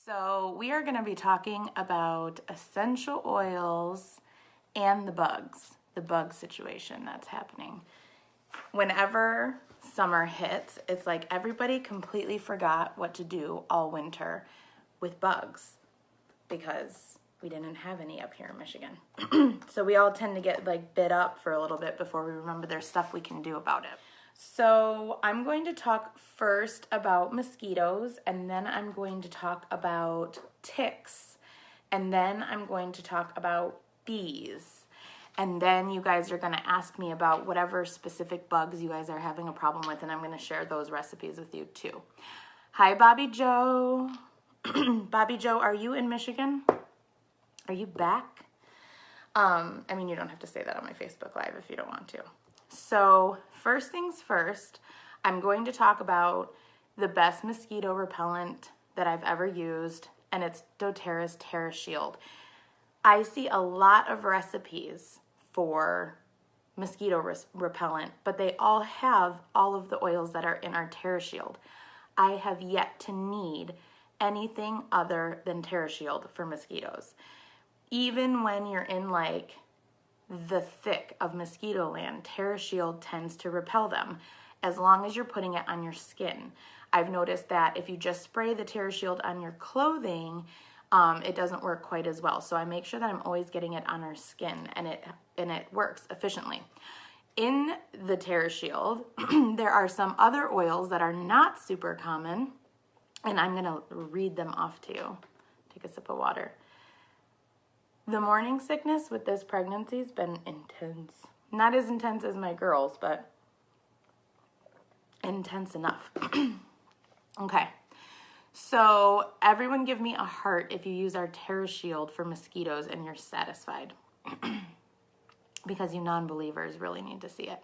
So we are going to be talking about essential oils and the bug situation that's happening. Whenever summer hits, it's like everybody completely forgot what to do all winter with bugs because we didn't have any up here in Michigan. So we all tend to get like bit up for a little bit before we remember there's stuff we can do about it. So I'm going to talk first about mosquitoes, and then I'm going to talk about ticks, and then I'm going to talk about bees. And then you guys are going to ask me about whatever specific bugs you guys are having a problem with, and I'm going to share those recipes with you too. Hi, Bobby Joe. Bobby Joe, are you in Michigan? Are you back? I mean, you don't have to say that on my Facebook Live if you don't want to. So first things first, I'm going to talk about the best mosquito repellent that I've ever used, and it's doTERRA's TerraShield. I see a lot of recipes for mosquito repellent, but they all have all of the oils that are in our TerraShield. I have yet to need anything other than TerraShield for mosquitoes. Even when you're in like the thick of mosquito land, TerraShield tends to repel them as long as you're putting it on your skin. I've noticed that if you just spray the TerraShield on your clothing, it doesn't work quite as well. So I make sure that I'm always getting it on our skin, and it works efficiently. In the TerraShield, there are some other oils that are not super common, and I'm gonna read them off to you. Take a sip of water. The morning sickness with this pregnancy has been intense. Not as intense as my girls, but intense enough. Okay, so everyone give me a heart if you use our TerraShield for mosquitoes and you're satisfied. Because you non-believers really need to see it.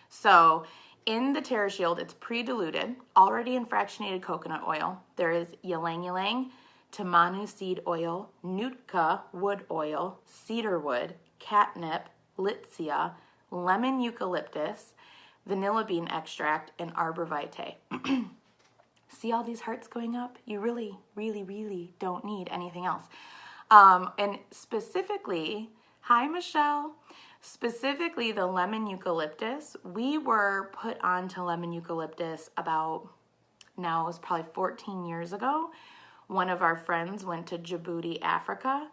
So in the TerraShield, it's pre-diluted, already in fractionated coconut oil. There is ylang ylang, tamanu seed oil, Nootka wood oil, cedarwood, catnip, litsea, lemon eucalyptus, vanilla bean extract, and arbor vitae. See all these hearts going up? You really, really, really don't need anything else. And specifically, hi Michelle, specifically the lemon eucalyptus, we were put onto lemon eucalyptus about, now it was probably 14 years ago. One of our friends went to Djibouti, Africa,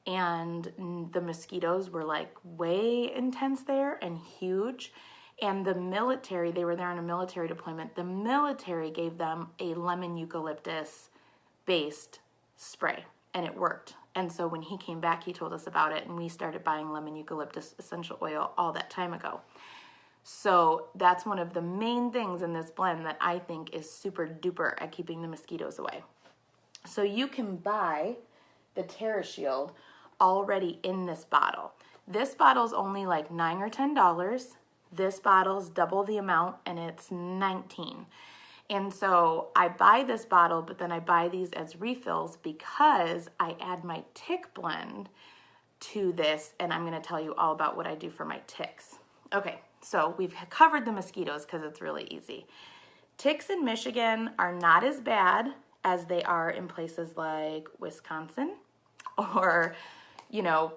and the mosquitoes were like way intense there and huge. And the military, they were there on a military deployment, the military gave them a lemon eucalyptus based spray, and it worked. And so when he came back, he told us about it, and we started buying lemon eucalyptus essential oil all that time ago. So that's one of the main things in this blend that I think is super duper at keeping the mosquitoes away. So you can buy the TerraShield already in this bottle. This bottle's only like $9 or $10. This bottle's double the amount, and it's $19. And so I buy this bottle, but then I buy these as refills because I add my tick blend to this, and I'm gonna tell you all about what I do for my ticks. Okay, so we've covered the mosquitoes because it's really easy. Ticks in Michigan are not as bad as they are in places like Wisconsin or, you know,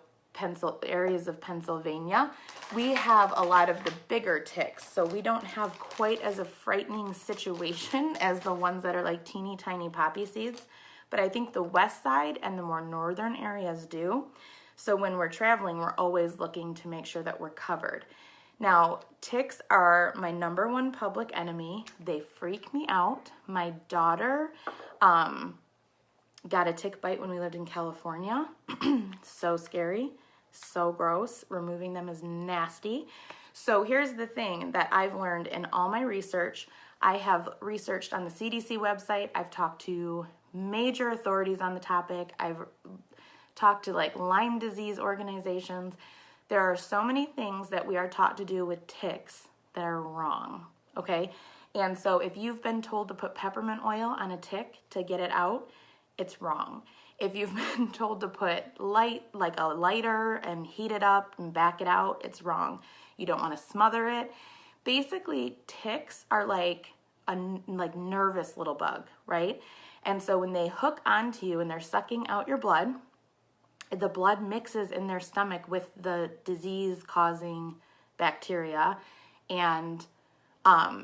areas of Pennsylvania. We have a lot of the bigger ticks, so we don't have quite as a frightening situation as the ones that are like teeny tiny poppy seeds, but I think the west side and the more northern areas do. So when we're traveling, we're always looking to make sure that we're covered. Now, ticks are my number one public enemy. They freak me out. My daughter got a tick bite when we lived in California. So scary, so gross. Removing them is nasty. So here's the thing that I've learned in all my research. I have researched on the CDC website. I've talked to major authorities on the topic. I've talked to like Lyme disease organizations. There are so many things that we are taught to do with ticks that are wrong, okay? And so if you've been told to put peppermint oil on a tick to get it out, it's wrong. If you've been told to put like a lighter and heat it up and back it out, it's wrong. You don't want to smother it. Basically, ticks are like a nervous little bug, right? And so when they hook onto you and they're sucking out your blood, the blood mixes in their stomach with the disease-causing bacteria. And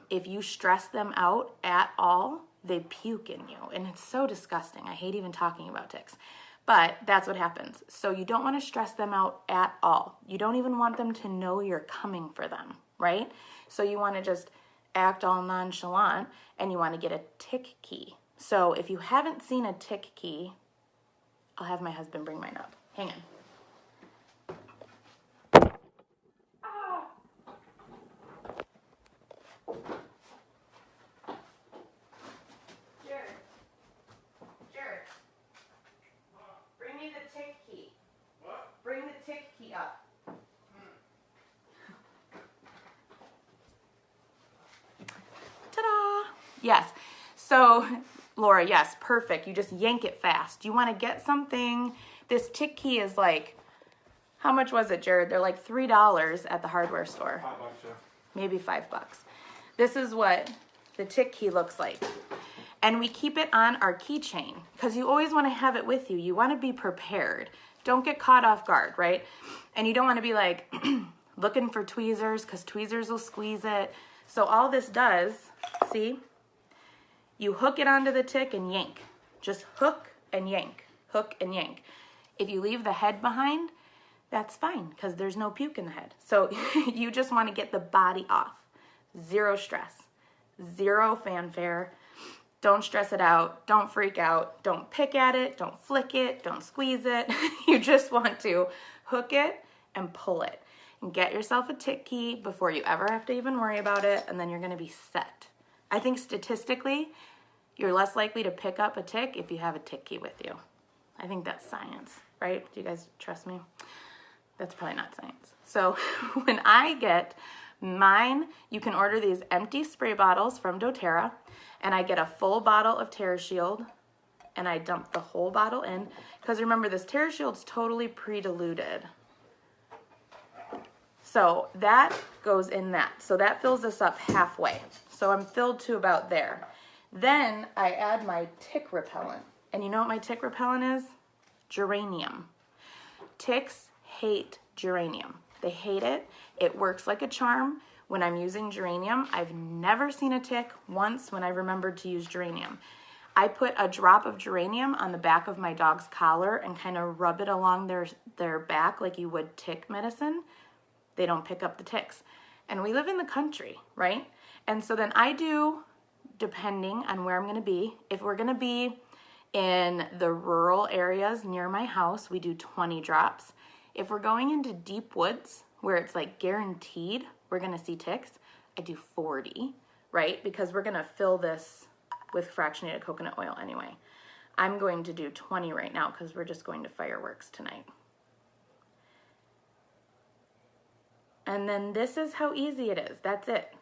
if you stress them out at all, they puke in you. And it's so disgusting. I hate even talking about ticks. But that's what happens. So you don't want to stress them out at all. You don't even want them to know you're coming for them, right? So you want to just act all nonchalant, and you want to get a tick key. So if you haven't seen a tick key, I'll have my husband bring mine up. Hang on. Jared, bring me the tick key. What? Bring the tick key up. Ta-da! Yes. So, Laura, yes, perfect. You just yank it fast. You want to get something. This tick key is like, how much was it, Jared? They're like $3 at the hardware store. $5, yeah. Maybe $5. This is what the tick key looks like. And we keep it on our keychain because you always want to have it with you. You want to be prepared. Don't get caught off guard, right? And you don't want to be like looking for tweezers because tweezers will squeeze it. So all this does, see, you hook it onto the tick and yank. Just hook and yank, hook and yank. If you leave the head behind, that's fine because there's no puke in the head. So you just want to get the body off. Zero stress, zero fanfare. Don't stress it out. Don't freak out. Don't pick at it. Don't flick it. Don't squeeze it. You just want to hook it and pull it. And get yourself a tick key before you ever have to even worry about it, and then you're going to be set. I think statistically, you're less likely to pick up a tick if you have a tick key with you. I think that's science, right? Do you guys trust me? That's probably not science. So when I get mine, you can order these empty spray bottles from doTERRA, and I get a full bottle of TerraShield, and I dump the whole bottle in. Because remember, this TerraShield's totally pre-diluted. So that goes in that. So that fills us up halfway. So I'm filled to about there. Then I add my tick repellent. And you know what my tick repellent is? Geranium. Ticks hate geranium. They hate it. It works like a charm when I'm using geranium. I've never seen a tick once when I remembered to use geranium. I put a drop of geranium on the back of my dog's collar and kind of rub it along their back like you would tick medicine. They don't pick up the ticks. And we live in the country, right? And so then I do, depending on where I'm going to be, if we're going to be in the rural areas near my house, we do 20 drops. If we're going into deep woods where it's like guaranteed we're going to see ticks, I do 40, right? Because we're going to fill this with fractionated coconut oil anyway. I'm going to do 20 right now because we're just going to fireworks tonight. And then this is how easy it is. That's it.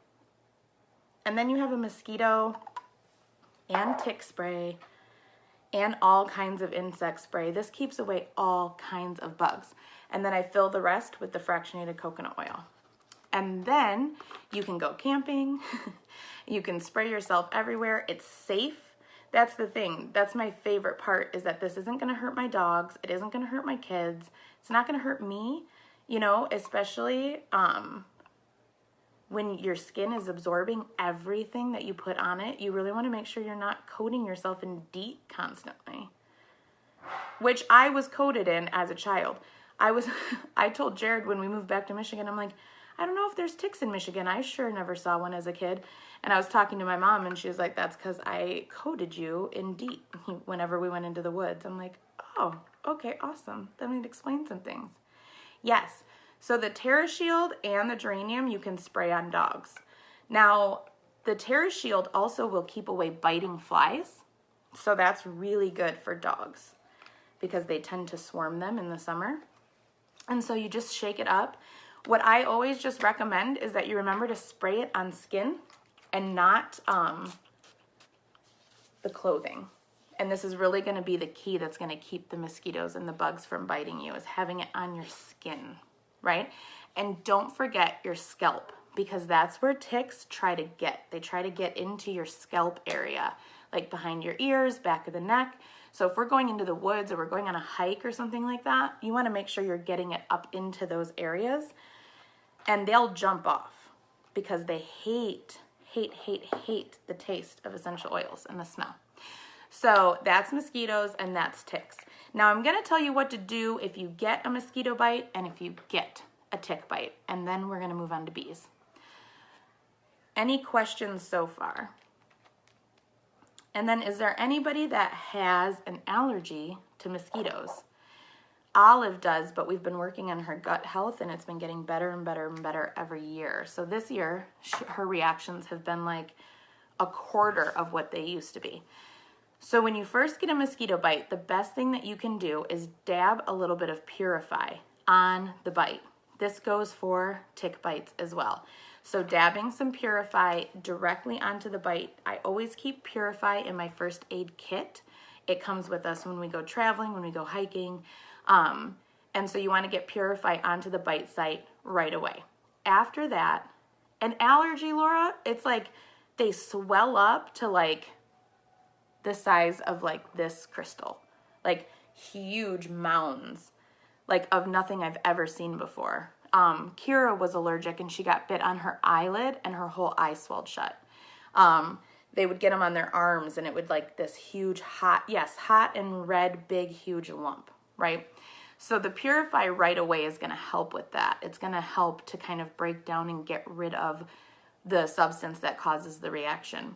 And then you have a mosquito and tick spray and all kinds of insect spray. This keeps away all kinds of bugs. And then I fill the rest with the fractionated coconut oil. And then you can go camping. You can spray yourself everywhere. It's safe. That's the thing. That's my favorite part, is that this isn't going to hurt my dogs. It isn't going to hurt my kids. It's not going to hurt me. You know, especially when your skin is absorbing everything that you put on it, you really want to make sure you're not coating yourself in DEET constantly, which I was coated in as a child. I told Jared when we moved back to Michigan, I'm like, I don't know if there's ticks in Michigan. I sure never saw one as a kid. And I was talking to my mom, and she was like, that's because I coated you in DEET whenever we went into the woods. I'm like, oh, okay, awesome. That would explain some things. Yes, so the TerraShield and the geranium you can spray on dogs. Now, the TerraShield also will keep away biting flies, so that's really good for dogs because they tend to swarm them in the summer. And so you just shake it up. What I always just recommend is that you remember to spray it on skin and not the clothing. And this is really going to be the key that's going to keep the mosquitoes and the bugs from biting you, is having it on your skin, right? And don't forget your scalp, because that's where ticks try to get. They try to get into your scalp area. like behind your ears, back of the neck. So if we're going into the woods or we're going on a hike or something like that, you want to make sure you're getting it up into those areas, and they'll jump off because they hate the taste of essential oils and the smell. So that's mosquitoes and that's ticks. Now I'm going to tell you what to do if you get a mosquito bite and if you get a tick bite, and then we're going to move on to bees. Any questions so far? And then is there anybody that has an allergy to mosquitoes? Olive does, but we've been working on her gut health and it's been getting better and better and better every year. So this year, her reactions have been like a quarter of what they used to be. So when you first get a mosquito bite, the best thing that you can do is dab a little bit of Purify on the bite. This goes for tick bites as well. So dabbing some Purify directly onto the bite. I always keep Purify in my first aid kit. It comes with us when we go traveling, when we go hiking. And so you want to get Purify onto the bite site right away. After that, an allergy, Laura, it's like they swell up to like the size of like this crystal, like huge mounds, like of nothing I've ever seen before. Kira was allergic and she got bit on her eyelid and her whole eye swelled shut. They would get them on their arms and it would like this huge hot and red, big, huge lump, right? So the Purify right away is going to help with that. It's going to help to kind of break down and get rid of the substance that causes the reaction.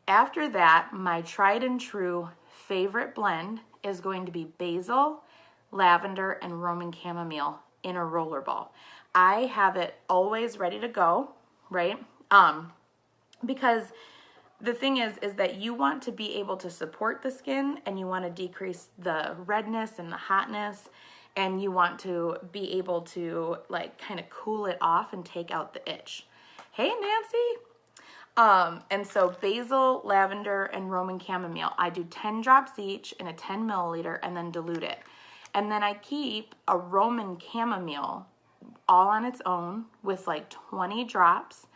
After that, my tried and true favorite blend is going to be basil, lavender, and Roman chamomile in a roller ball. I have it always ready to go, right? Because the thing is that you want to be able to support the skin and you want to decrease the redness and the hotness, and you want to be able to like kind of cool it off and take out the itch. Hey, Nancy. And so basil, lavender, and Roman chamomile, I do 10 drops each in a 10 milliliter and then dilute it. And then I keep a Roman chamomile all on its own with like 20 drops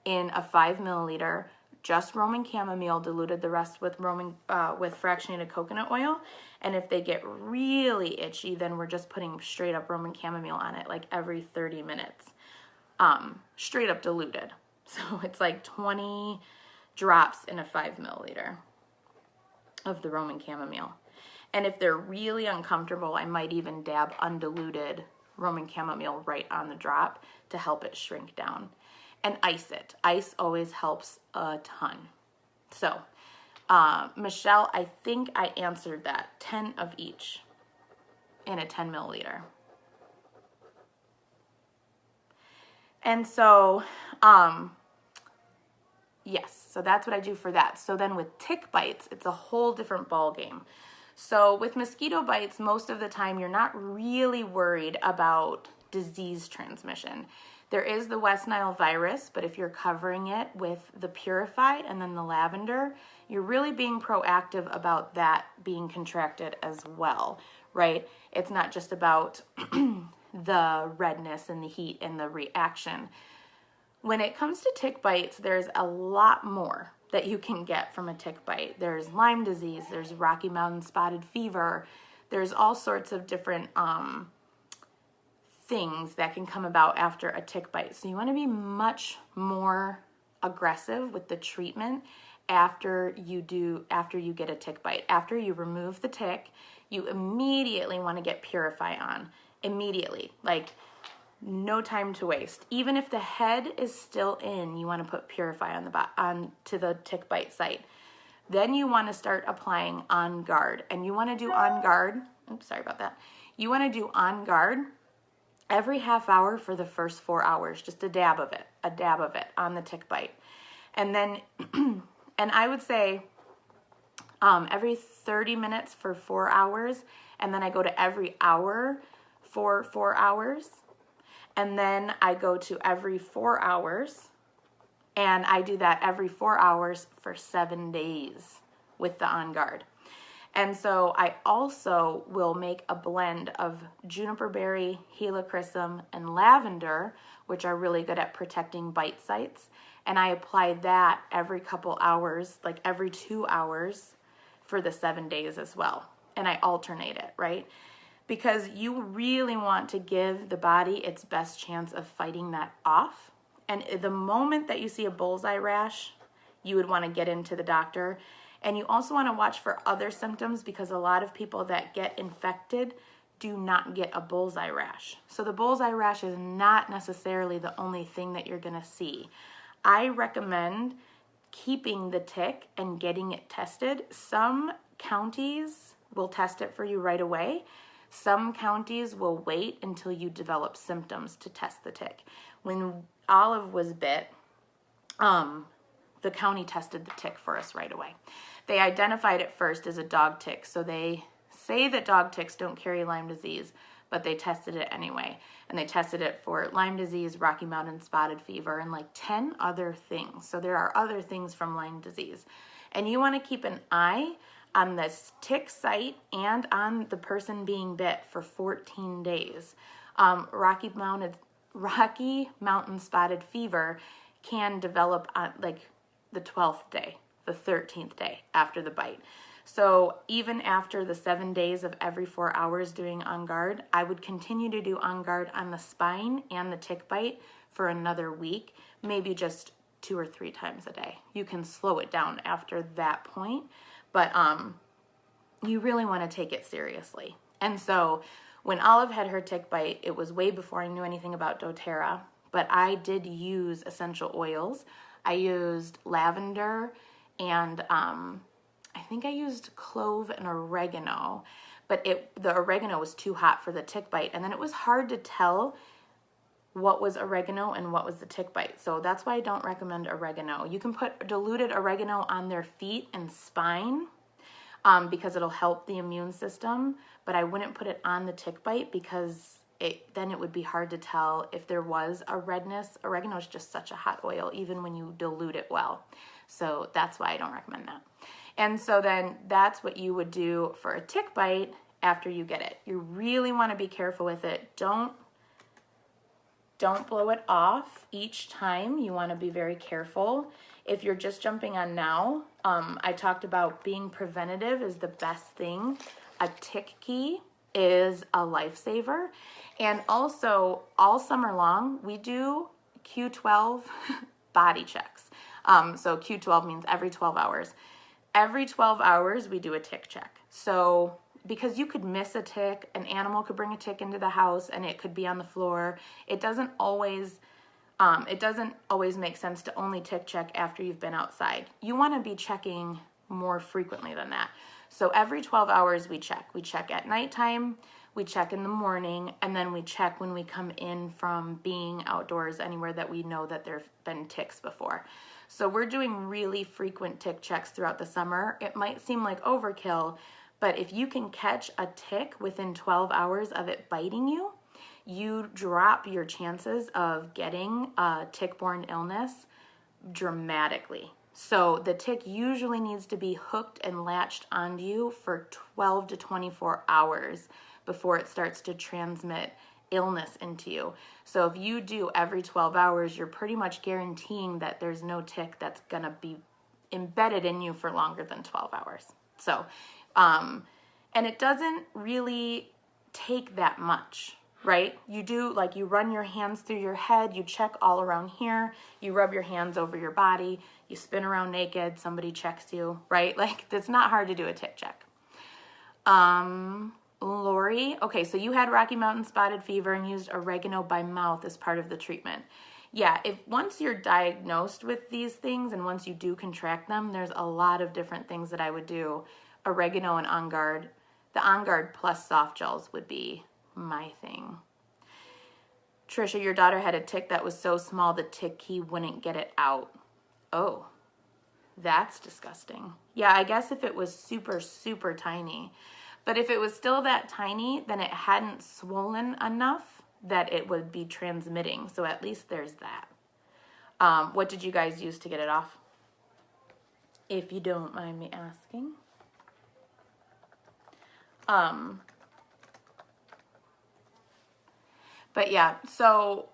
in a 5 milliliter, just Roman chamomile, diluted the rest with with fractionated coconut oil. And if they get really itchy, then we're just putting straight up Roman chamomile on it like every 30 minutes, straight up diluted. So it's like 20 drops in a 5 milliliter of the Roman chamomile. And if they're really uncomfortable, I might even dab undiluted Roman chamomile right on the drop to help it shrink down. And ice it. Ice always helps a ton. So, Michelle, I think I answered that. 10 of each in a 10 milliliter. And so, yes, so that's what I do for that. So then with tick bites, it's a whole different ball game. So with mosquito bites, most of the time you're not really worried about disease transmission. There is the West Nile virus, but if you're covering it with the Purify and then the lavender, you're really being proactive about that being contracted as well, right? It's not just about the redness and the heat and the reaction. When it comes to tick bites, there's a lot more that you can get from a tick bite. There's Lyme disease, there's Rocky Mountain spotted fever, there's all sorts of different things that can come about after a tick bite. So you want to be much more aggressive with the treatment after you get a tick bite. After you remove the tick, you immediately want to get Purify on. Immediately. Like no time to waste. Even if the head is still in, you want to put Purify on to the tick bite site. Then you want to start applying On Guard. And you want to do On Guard. Oops, sorry about that. You want to do On Guard every half hour for the first 4 hours. Just a dab of it on the tick bite. And then, and I would say every 30 minutes for 4 hours. And then I go to every hour for 4 hours. And then I go to every 4 hours. And I do that every 4 hours for 7 days with the On Guard. And so I also will make a blend of juniper berry, helichrysum, and lavender, which are really good at protecting bite sites. And I apply that every couple hours, like every 2 hours for the 7 days as well. And I alternate it, right? Because you really want to give the body its best chance of fighting that off. And the moment that you see a bullseye rash, you would want to get into the doctor. And you also want to watch for other symptoms, because a lot of people that get infected do not get a bullseye rash. So the bullseye rash is not necessarily the only thing that you're going to see. I recommend keeping the tick and getting it tested. Some counties will test it for you right away. Some counties will wait until you develop symptoms to test the tick. When Olive was bit, the county tested the tick for us right away. They identified it first as a dog tick. So they say that dog ticks don't carry Lyme disease, but they tested it anyway. And they tested it for Lyme disease, Rocky Mountain spotted fever, and like 10 other things. So there are other things from Lyme disease. And you want to keep an eye on this tick site and on the person being bit for 14 days. Rocky Mountain spotted fever can develop on like the 12th day, the 13th day after the bite. So even after the 7 days of every 4 hours doing On Guard, I would continue to do On Guard on the spine and the tick bite for another week, maybe just 2 or 3 times a day. You can slow it down after that point, but you really want to take it seriously. And so when Olive had her tick bite, it was way before I knew anything about doTERRA, but I did use essential oils. I used lavender and I think I used clove and oregano, but the oregano was too hot for the tick bite. And then it was hard to tell what was oregano and what was the tick bite. So that's why I don't recommend oregano. You can put diluted oregano on their feet and spine because it'll help the immune system, but I wouldn't put it on the tick bite because then it would be hard to tell if there was a redness. Oregano is just such a hot oil, even when you dilute it well. So that's why I don't recommend that. And so then that's what you would do for a tick bite after you get it. You really want to be careful with it. Don't blow it off each time. You want to be very careful. If you're just jumping on now, I talked about being preventative is the best thing. A tick key is a lifesaver. And also, all summer long, we do Q12 body checks. So Q12 means every 12 hours. Every 12 hours, we do a tick check. So because you could miss a tick, an animal could bring a tick into the house and it could be on the floor. It doesn't always make sense to only tick check after you've been outside. You want to be checking more frequently than that. So every 12 hours we check. We check at nighttime, we check in the morning, and then we check when we come in from being outdoors anywhere that we know that there have been ticks before. So we're doing really frequent tick checks throughout the summer. It might seem like overkill, but if you can catch a tick within 12 hours of it biting you, you drop your chances of getting a tick-borne illness dramatically. So the tick usually needs to be hooked and latched onto you for 12 to 24 hours before it starts to transmit illness into you. So if you do every 12 hours, you're pretty much guaranteeing that there's no tick that's going to be embedded in you for longer than 12 hours. So, and it doesn't really take that much, right? You do, like, you run your hands through your head, you check all around here, you rub your hands over your body, you spin around naked, somebody checks you, right? Like, it's not hard to do a tick check. Lori, okay, so you had Rocky Mountain spotted fever and used oregano by mouth as part of the treatment. Yeah, once you're diagnosed with these things and once you do contract them, there's a lot of different things that I would do. Oregano and On Guard. The On Guard plus soft gels would be my thing. Trisha, your daughter had a tick that was so small the tick key wouldn't get it out. Oh, that's disgusting. Yeah, I guess if it was super, super tiny. But if it was still that tiny, then it hadn't swollen enough that it would be transmitting. So at least there's that. What did you guys use to get it off? If you don't mind me asking. But yeah, so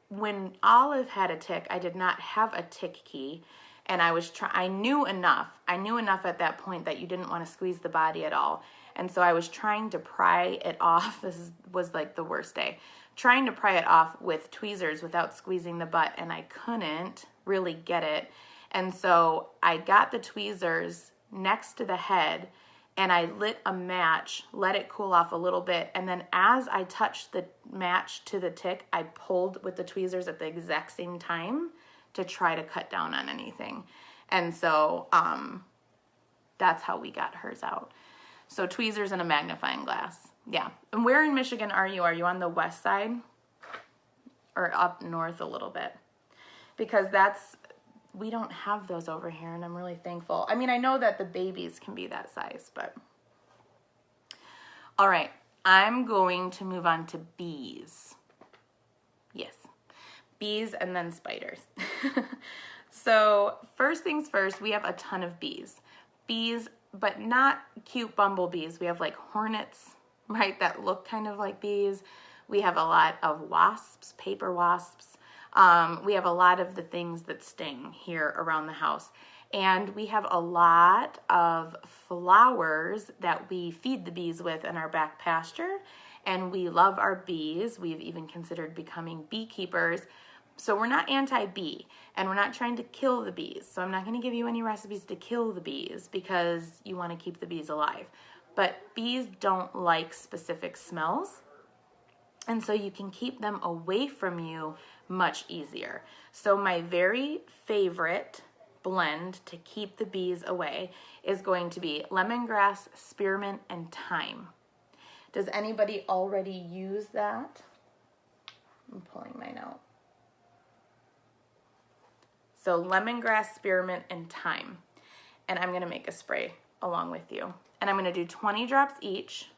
when Olive had a tick, I did not have a tick key, and I knew enough at that point that you didn't want to squeeze the body at all. And so I was trying to pry it off. Was like the worst day. Trying to pry it off with tweezers without squeezing the butt, and I couldn't really get it. And so I got the tweezers next to the head, and I lit a match, let it cool off a little bit, and then as I touched the match to the tick, I pulled with the tweezers at the exact same time to try to cut down on anything. And so that's how we got hers out. So tweezers and a magnifying glass. Yeah. And where in Michigan are you? Are you on the west side or up north a little bit? Because we don't have those over here, and I'm really thankful. I mean, I know that the babies can be that size, but. All right, I'm going to move on to bees. Yes, bees and then spiders. So first things first, we have a ton of bees. Bees, but not cute bumblebees. We have like hornets, right, that look kind of like bees. We have a lot of wasps, paper wasps. We have a lot of the things that sting here around the house. And we have a lot of flowers that we feed the bees with in our back pasture. And we love our bees. We've even considered becoming beekeepers. So we're not anti-bee, and we're not trying to kill the bees. So I'm not going to give you any recipes to kill the bees because you want to keep the bees alive. But bees don't like specific smells. And so you can keep them away from you much easier. So my very favorite blend to keep the bees away is going to be lemongrass, spearmint, and thyme. Does anybody already use that? I'm pulling mine out. So lemongrass, spearmint, and thyme. And I'm going to make a spray along with you. And I'm going to do 20 drops each.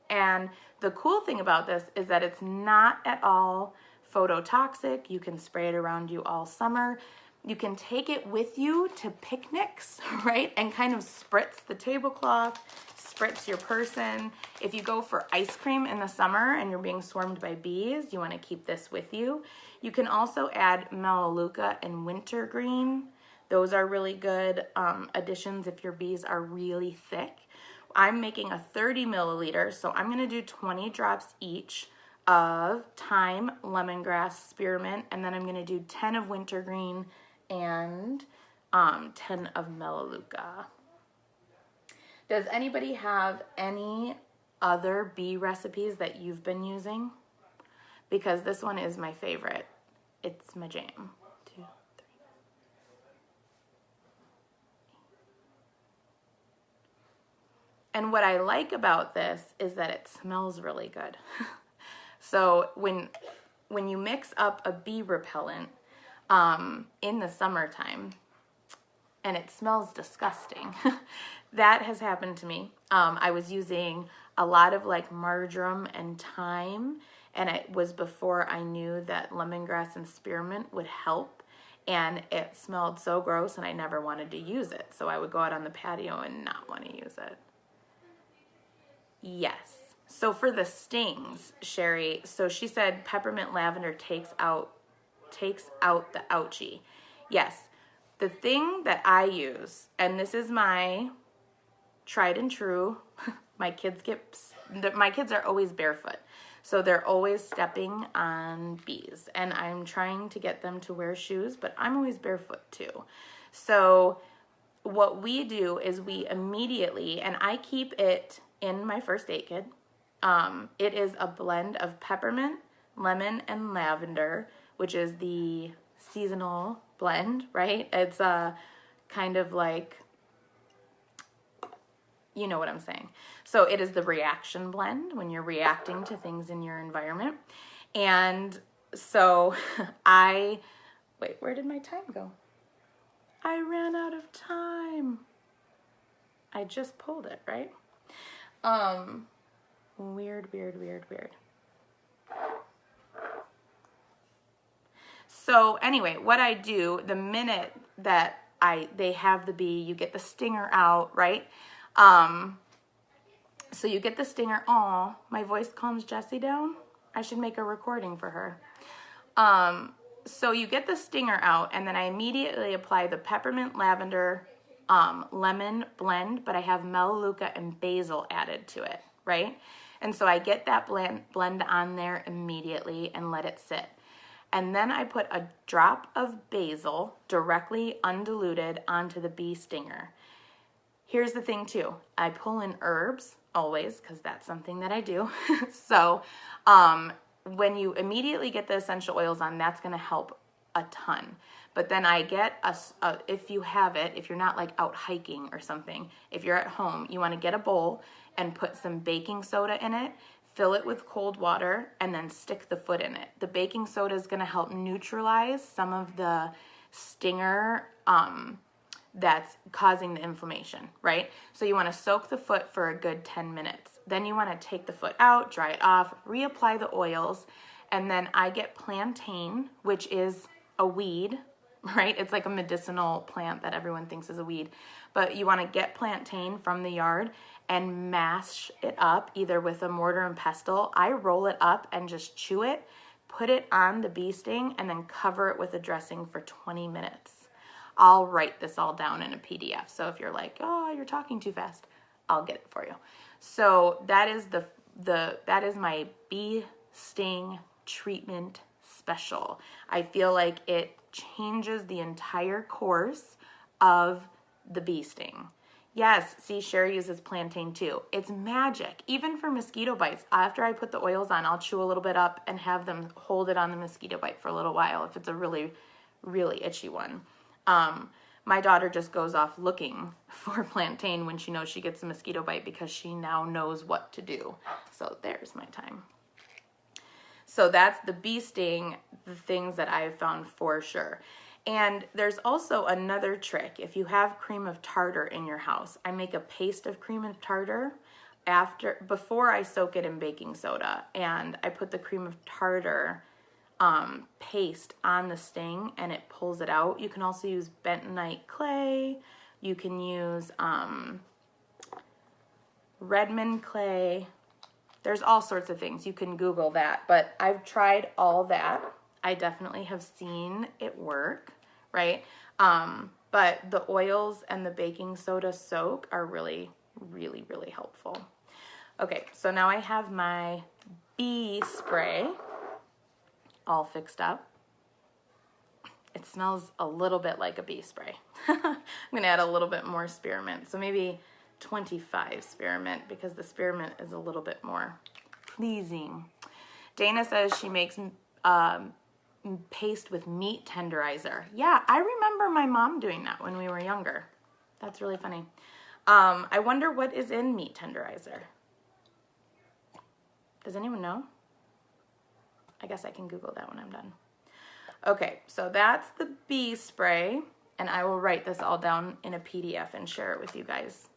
And the cool thing about this is that it's not at all phototoxic. You can spray it around you all summer. You can take it with you to picnics, right? And kind of spritz the tablecloth, spritz your person. If you go for ice cream in the summer and you're being swarmed by bees, you want to keep this with you. You can also add Melaleuca and wintergreen. Those are really good additions if your bees are really thick. I'm making a 30 milliliter, so I'm going to do 20 drops each of thyme, lemongrass, spearmint, and then I'm going to do 10 of wintergreen and 10 of Melaleuca. Does anybody have any other bee recipes that you've been using? Because this one is my favorite. It's my jam. 2, 3. And what I like about this is that it smells really good. So when you mix up a bee repellent in the summertime and it smells disgusting, that has happened to me. I was using a lot of like marjoram and thyme, and it was before I knew that lemongrass and spearmint would help, and it smelled so gross and I never wanted to use it. So I would go out on the patio and not want to use it. Yes. So for the stings, Sherry, so she said peppermint lavender takes out the ouchie. Yes. The thing that I use, and this is my tried and true, my kids are always barefoot. So they're always stepping on bees, and I'm trying to get them to wear shoes, but I'm always barefoot too. So what we do is we immediately, and I keep it in my first aid kit. It is a blend of peppermint, lemon, and lavender, which is the seasonal blend, right? It's a kind of like, you know what I'm saying. So it is the reaction blend when you're reacting to things in your environment. And so wait, where did my time go? I ran out of time. I just pulled it, right? Weird. So anyway, what I do, the minute that they have the bee, you get the stinger out, right? So you get the stinger. Aw, my voice calms Jessie down. I should make a recording for her. So you get the stinger out, and then I immediately apply the peppermint lavender lemon blend, but I have melaleuca and basil added to it, right? And so I get that blend on there immediately and let it sit. And then I put a drop of basil directly undiluted onto the bee stinger. Here's the thing too, I pull in herbs always because that's something that I do. So when you immediately get the essential oils on, that's going to help a ton. But then I get if you have it, if you're not like out hiking or something, if you're at home, you want to get a bowl and put some baking soda in it, fill it with cold water, and then stick the foot in it. The baking soda is going to help neutralize some of the stinger that's causing the inflammation, right? So you want to soak the foot for a good 10 minutes. Then you want to take the foot out, dry it off, reapply the oils, and then I get plantain, which is a weed, right? It's like a medicinal plant that everyone thinks is a weed. But you want to get plantain from the yard and mash it up either with a mortar and pestle. I roll it up and just chew it, put it on the bee sting, and then cover it with a dressing for 20 minutes. I'll write this all down in a PDF. So if you're like, oh, you're talking too fast, I'll get it for you. So that is that is my bee sting treatment special. I feel like it changes the entire course of the bee sting. Yes, see, Sherry uses plantain too. It's magic. Even for mosquito bites, after I put the oils on, I'll chew a little bit up and have them hold it on the mosquito bite for a little while if it's a really, really itchy one. My daughter just goes off looking for plantain when she knows she gets a mosquito bite because she now knows what to do. So there's my time. So that's the bee sting, the things that I've found for sure. And there's also another trick. If you have cream of tartar in your house, I make a paste of cream of tartar before I soak it in baking soda, and I put the cream of tartar paste on the sting and it pulls it out. You can also use bentonite clay. You can use Redmond clay. There's all sorts of things. You can Google that, but I've tried all that. I definitely have seen it work, right? But the oils and the baking soda soak are really, really, really helpful. Okay, so now I have my bee spray all fixed up. It smells a little bit like a bee spray. I'm gonna add a little bit more spearmint, so maybe 25 spearmint because the spearmint is a little bit more pleasing. Dana says she makes paste with meat tenderizer. Yeah, I remember my mom doing that when we were younger. That's really funny. I wonder what is in meat tenderizer. Does anyone know? I guess I can Google that when I'm done. Okay, so that's the bee spray, and I will write this all down in a PDF and share it with you guys,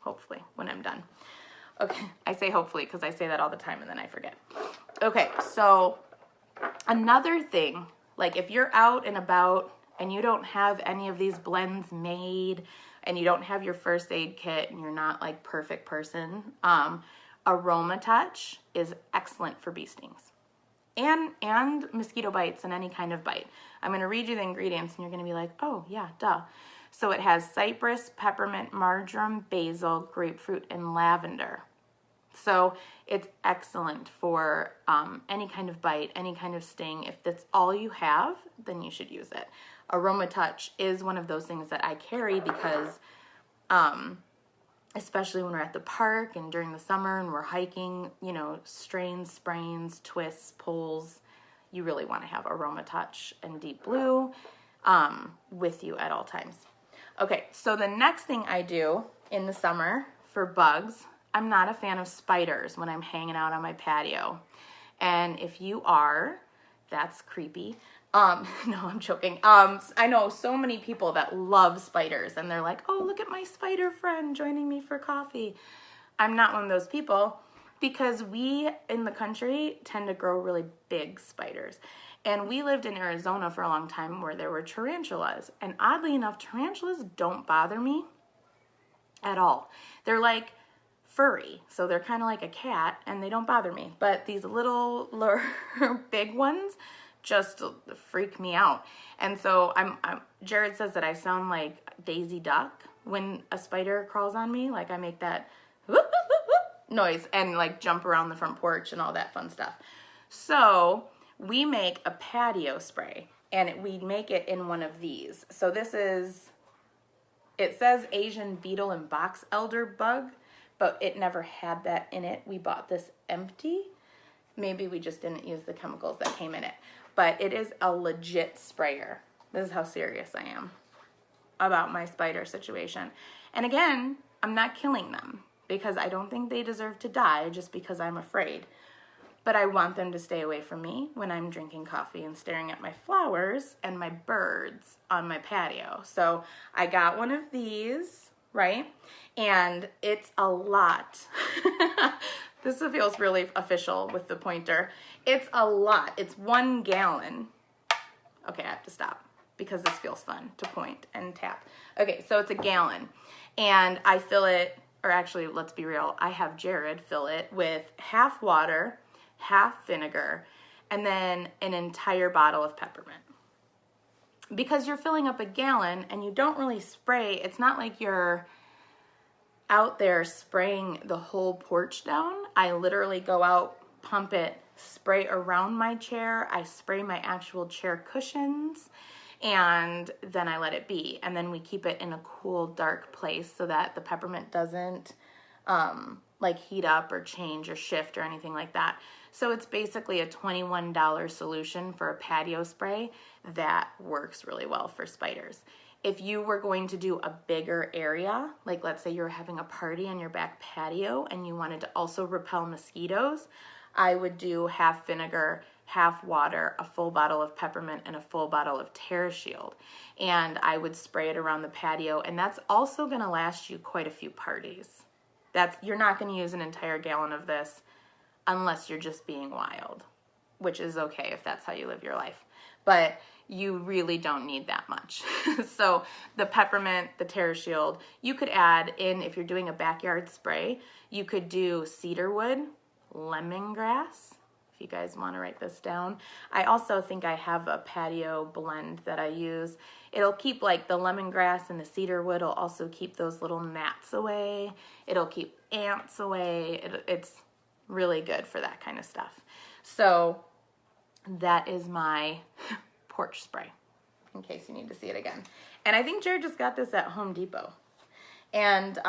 hopefully, when I'm done. Okay, I say hopefully because I say that all the time and then I forget. Okay, so another thing, like if you're out and about and you don't have any of these blends made and you don't have your first aid kit and you're not like perfect person, Aroma Touch is excellent for bee stings. And mosquito bites and any kind of bite. I'm going to read you the ingredients and you're going to be like, oh yeah, duh. So it has cypress, peppermint, marjoram, basil, grapefruit, and lavender. So it's excellent for any kind of bite, any kind of sting. If that's all you have, then you should use it. Aroma Touch is one of those things that I carry because especially when we're at the park and during the summer and we're hiking, you know, strains, sprains, twists, pulls, you really want to have Aroma Touch and Deep Blue with you at all times. Okay, so the next thing I do in the summer for bugs, I'm not a fan of spiders when I'm hanging out on my patio. And if you are, that's creepy. No, I'm joking. I know so many people that love spiders and they're like, oh, look at my spider friend joining me for coffee. I'm not one of those people because we in the country tend to grow really big spiders. And we lived in Arizona for a long time where there were tarantulas. And oddly enough, tarantulas don't bother me at all. They're like furry. So they're kind of like a cat and they don't bother me. But these little big ones just freak me out. And so Jared says that I sound like Daisy Duck when a spider crawls on me. Like I make that whoop, whoop, whoop, whoop noise and like jump around the front porch and all that fun stuff. So we make a patio spray and we make it in one of these. So this is, it says Asian beetle and box elder bug, but it never had that in it. We bought this empty. Maybe we just didn't use the chemicals that came in it. But it is a legit sprayer. This is how serious I am about my spider situation. And again, I'm not killing them because I don't think they deserve to die just because I'm afraid. But I want them to stay away from me when I'm drinking coffee and staring at my flowers and my birds on my patio. So I got one of these, right? And it's a lot. This feels really official with the pointer. It's a lot. It's 1 gallon. Okay, I have to stop because this feels fun to point and tap. Okay, so it's a gallon. And I fill it, or actually, let's be real, I have Jared fill it with half water, half vinegar, and then an entire bottle of peppermint. Because you're filling up a gallon and you don't really spray, it's not like you're out there spraying the whole porch down. I literally go out, pump it, spray around my chair. I spray my actual chair cushions and then I let it be. And then we keep it in a cool, dark place so that the peppermint doesn't like heat up or change or shift or anything like that. So it's basically a $21 solution for a patio spray that works really well for spiders. If you were going to do a bigger area, like let's say you're having a party on your back patio and you wanted to also repel mosquitoes, I would do half vinegar, half water, a full bottle of peppermint, and a full bottle of TerraShield. And I would spray it around the patio, and that's also going to last you quite a few parties. You're not going to use an entire gallon of this unless you're just being wild, which is okay if that's how you live your life. But you really don't need that much. So the peppermint, the TerraShield, you could add in, if you're doing a backyard spray, you could do cedarwood, lemongrass, if you guys want to write this down. I also think I have a patio blend that I use. It'll keep like the lemongrass and the cedarwood will also keep those little gnats away. It'll keep ants away. It's really good for that kind of stuff. So that is my porch spray, in case you need to see it again. And I think Jared just got this at Home Depot. And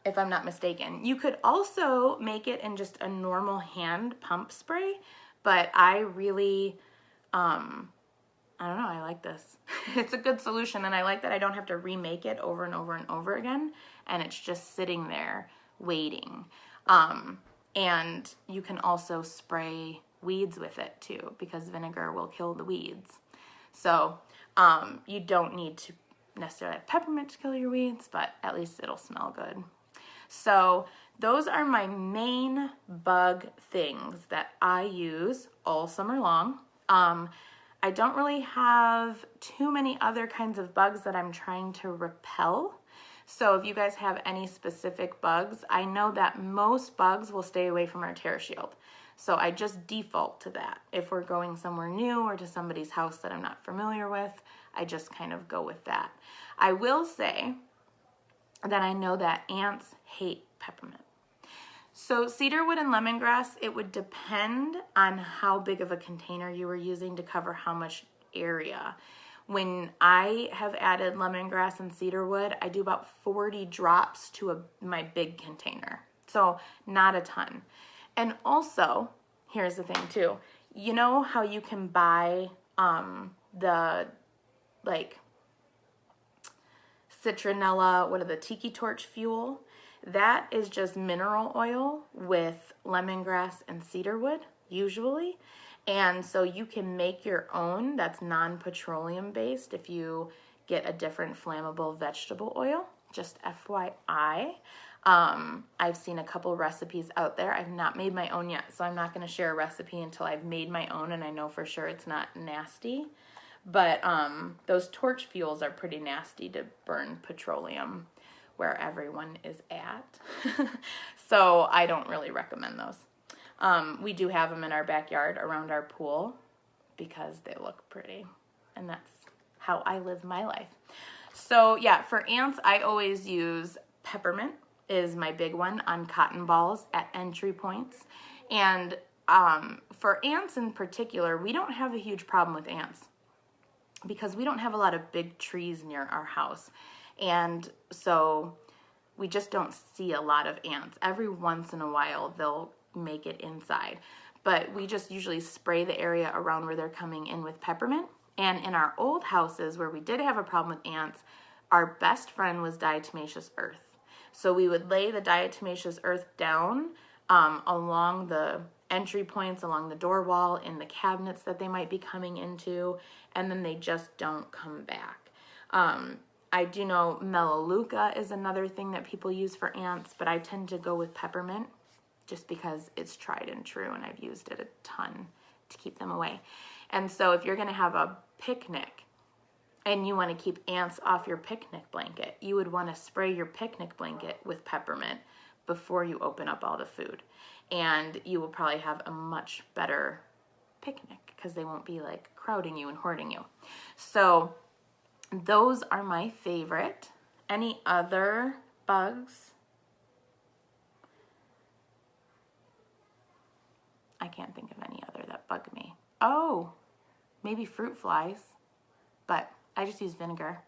if I'm not mistaken, you could also make it in just a normal hand pump spray, but I really, I don't know, I like this. It's a good solution, and I like that I don't have to remake it over and over and over again, and it's just sitting there waiting. And you can also spray weeds with it too, because vinegar will kill the weeds. So you don't need to necessarily have peppermint to kill your weeds, but at least it'll smell good. So those are my main bug things that I use all summer long. I don't really have too many other kinds of bugs that I'm trying to repel. So if you guys have any specific bugs, I know that most bugs will stay away from our TerraShield. So I just default to that. If we're going somewhere new or to somebody's house that I'm not familiar with, I just kind of go with that. I will say that I know that ants hate peppermint. So cedarwood and lemongrass, it would depend on how big of a container you were using to cover how much area. When I have added lemongrass and cedarwood, I do about 40 drops to my big container. So not a ton. And also, here's the thing too. You know how you can buy the like citronella, what are the tiki torch fuel? That is just mineral oil with lemongrass and cedarwood, usually. And so you can make your own that's non-petroleum based if you get a different flammable vegetable oil, just FYI. I've seen a couple recipes out there. I've not made my own yet, so I'm not going to share a recipe until I've made my own and I know for sure it's not nasty. But those torch fuels are pretty nasty to burn petroleum where everyone is at. So I don't really recommend those. We do have them in our backyard around our pool because they look pretty, and that's how I live my life. So yeah, for ants, I always use peppermint is my big one on cotton balls at entry points. And for ants in particular, we don't have a huge problem with ants because we don't have a lot of big trees near our house. And so we just don't see a lot of ants. Every once in a while, they'll make it inside. But we just usually spray the area around where they're coming in with peppermint. And in our old houses where we did have a problem with ants, our best friend was diatomaceous earth. So we would lay the diatomaceous earth down along the entry points, along the door wall, in the cabinets that they might be coming into, and then they just don't come back. I do know Melaleuca is another thing that people use for ants, but I tend to go with peppermint just because it's tried and true, and I've used it a ton to keep them away. And so if you're going to have a picnic and you want to keep ants off your picnic blanket, you would want to spray your picnic blanket with peppermint before you open up all the food. And you will probably have a much better picnic because they won't be like crowding you and hoarding you. So those are my favorite. Any other bugs? I can't think of any other that bug me. Oh, maybe fruit flies, but I just use vinegar.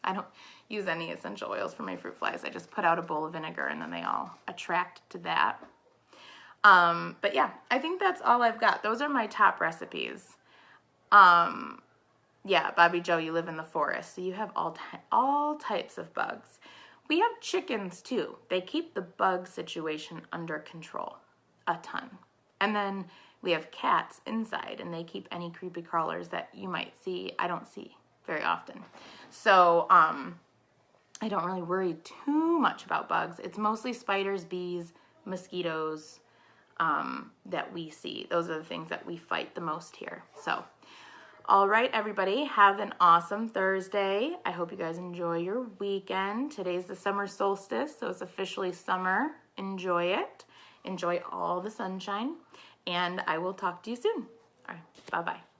I don't use any essential oils for my fruit flies. I just put out a bowl of vinegar and then they all attract to that. But yeah, I think that's all I've got. Those are my top recipes. Yeah, Bobby Joe, you live in the forest, so you have all types of bugs. We have chickens too. They keep the bug situation under control a ton. And then we have cats inside, and they keep any creepy crawlers that you might see. I don't see very often. So I don't really worry too much about bugs. It's mostly spiders, bees, mosquitoes that we see. Those are the things that we fight the most here. So, all right, everybody, have an awesome Thursday. I hope you guys enjoy your weekend. Today's the summer solstice, so it's officially summer. Enjoy it. Enjoy all the sunshine, and I will talk to you soon. All right, bye-bye.